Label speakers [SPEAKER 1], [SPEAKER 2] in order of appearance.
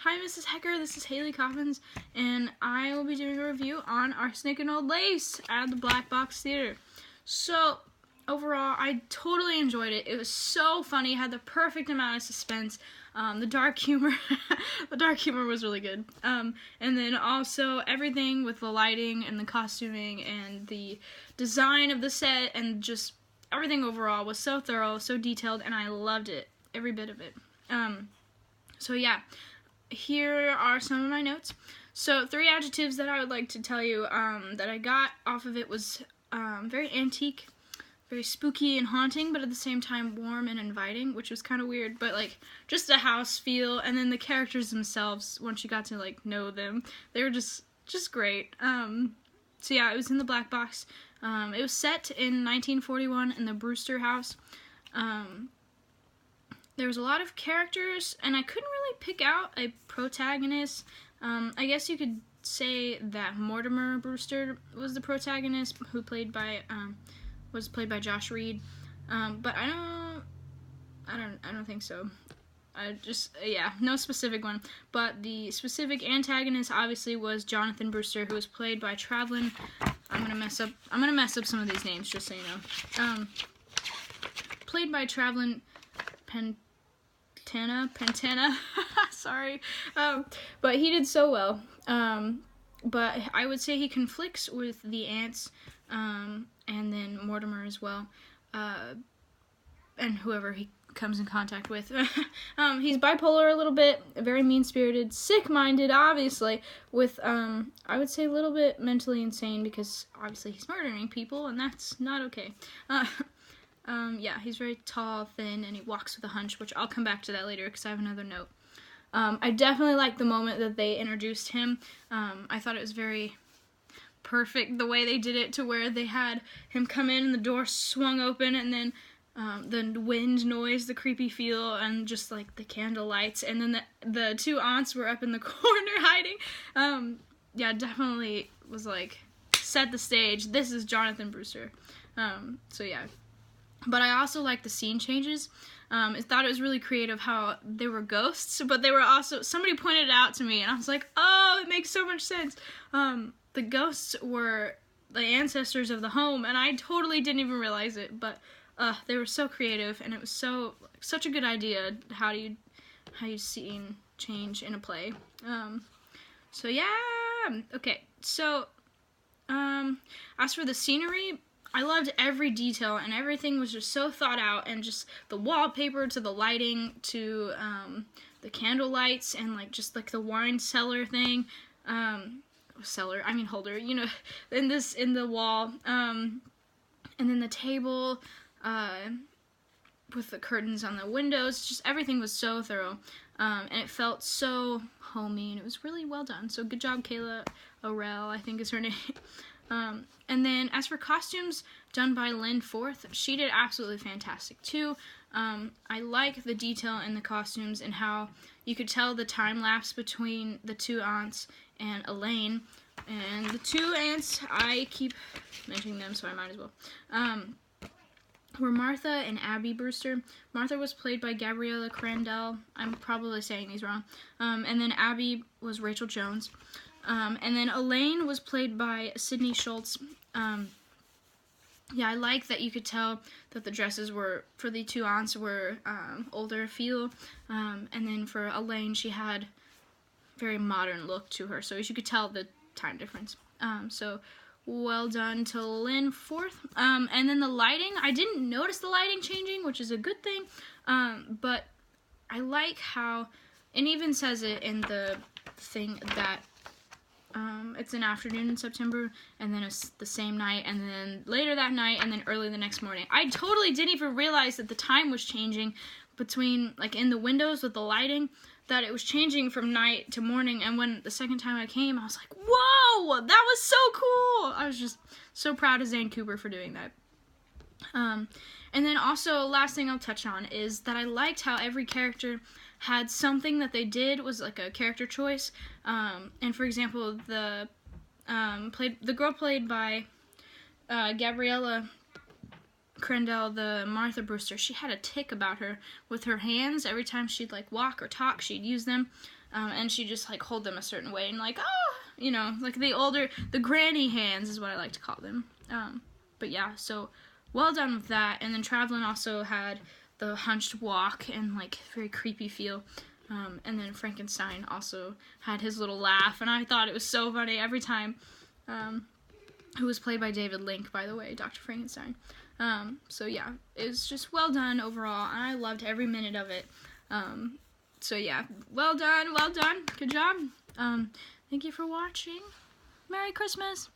[SPEAKER 1] Hi, Mrs. Hecker. This is Haley Coffins, and I will be doing a review on Arsenic Old Lace at the Black Box Theater. So, overall, I totally enjoyed it. It was so funny. It had the perfect amount of suspense. The dark humor, the dark humor was really good. And then also everything with the lighting and the costuming and the design of the set and just everything overall was so thorough, so detailed, and I loved it, every bit of it. So yeah, here are some of my notes. So 3 adjectives that I would like to tell you that I got off of it was very antique, very spooky and haunting, but at the same time warm and inviting, which was kind of weird, but like just a house feel. And then the characters themselves, once you got to like know them, they were just great. So yeah, it was in the Black Box. It was set in 1941 in the Brewster house. There was a lot of characters, and I couldn't really pick out a protagonist. I guess you could say that Mortimer Brewster was the protagonist, who was played by Josh Reed. But I don't think so. Yeah, no specific one. But the specific antagonist obviously was Jonathan Brewster, who was played by traveling. I'm gonna mess up some of these names, just so you know. Played by traveling Pantana. Sorry. But he did so well. But I would say he conflicts with the aunts, and then Mortimer as well, and whoever he comes in contact with. He's bipolar a little bit, very mean-spirited, sick-minded, obviously, with, I would say a little bit mentally insane, because obviously he's murdering people, and that's not okay. Yeah, he's very tall, thin, and he walks with a hunch, which I'll come back to that later, because I have another note. I definitely liked the moment that they introduced him. I thought it was very perfect, the way they did it, to where they had him come in, and the door swung open, and then the wind noise, the creepy feel, and just like the candle lights, and then the 2 aunts were up in the corner hiding. Yeah, definitely was like, set the stage. This is Jonathan Brewster. So yeah. But I also like the scene changes. I thought it was really creative how they were ghosts, but they were also, somebody pointed it out to me, and I was like, oh, it makes so much sense. The ghosts were the ancestors of the home, and I totally didn't even realize it, but they were so creative, and it was such a good idea how you scene change in a play. So yeah, okay. So as for the scenery, I loved every detail, and everything was just so thought out, and just the wallpaper to the lighting to the candle lights, and like just like the wine cellar thing, holder, you know, in the wall, and then the table with the curtains on the windows. Just everything was so thorough, and it felt so homey, and it was really well done. So good job, Kayla Orell, I think is her name. And then as for costumes done by Lynn Forth, she did absolutely fantastic too. I like the detail in the costumes and how you could tell the time lapse between the 2 aunts and Elaine. And the 2 aunts, I keep mentioning them, so I might as well, were Martha and Abby Brewster. Martha was played by Gabriella Crandall. I'm probably saying these wrong. And then Abby was Rachel Jones. And then Elaine was played by Sydney Schultz. Yeah, I like that you could tell that the dresses were, for the 2 aunts, were older feel. And then for Elaine, she had very modern look to her, so you could tell the time difference. So well done to Lynn Forth. And then the lighting, I didn't notice the lighting changing, which is a good thing. But I like how, it even says it in the thing that it's an afternoon in September, and then it's the same night, and then later that night, and then early the next morning. I totally didn't even realize that the time was changing between, like, in the windows with the lighting, that it was changing from night to morning. And when the second time I came, I was like, whoa, that was so cool. I was just so proud of Zane Cooper for doing that. And then also, last thing I'll touch on is that I liked how every character had something that they did was like a character choice. And for example, the girl played by Gabriella Crandall, the Martha Brewster, she had a tick about her with her hands. Every time she'd like walk or talk, she'd use them, and she'd just like hold them a certain way and like, oh, you know, like the granny hands is what I like to call them. But yeah, so well done with that. And then Travelin also had the hunched walk and like very creepy feel. And then Frankenstein also had his little laugh, and I thought it was so funny every time. Who was played by David Link, by the way, Dr. Frankenstein. So yeah, it was just well done overall, and I loved every minute of it. So yeah, well done, good job. Thank you for watching. Merry Christmas!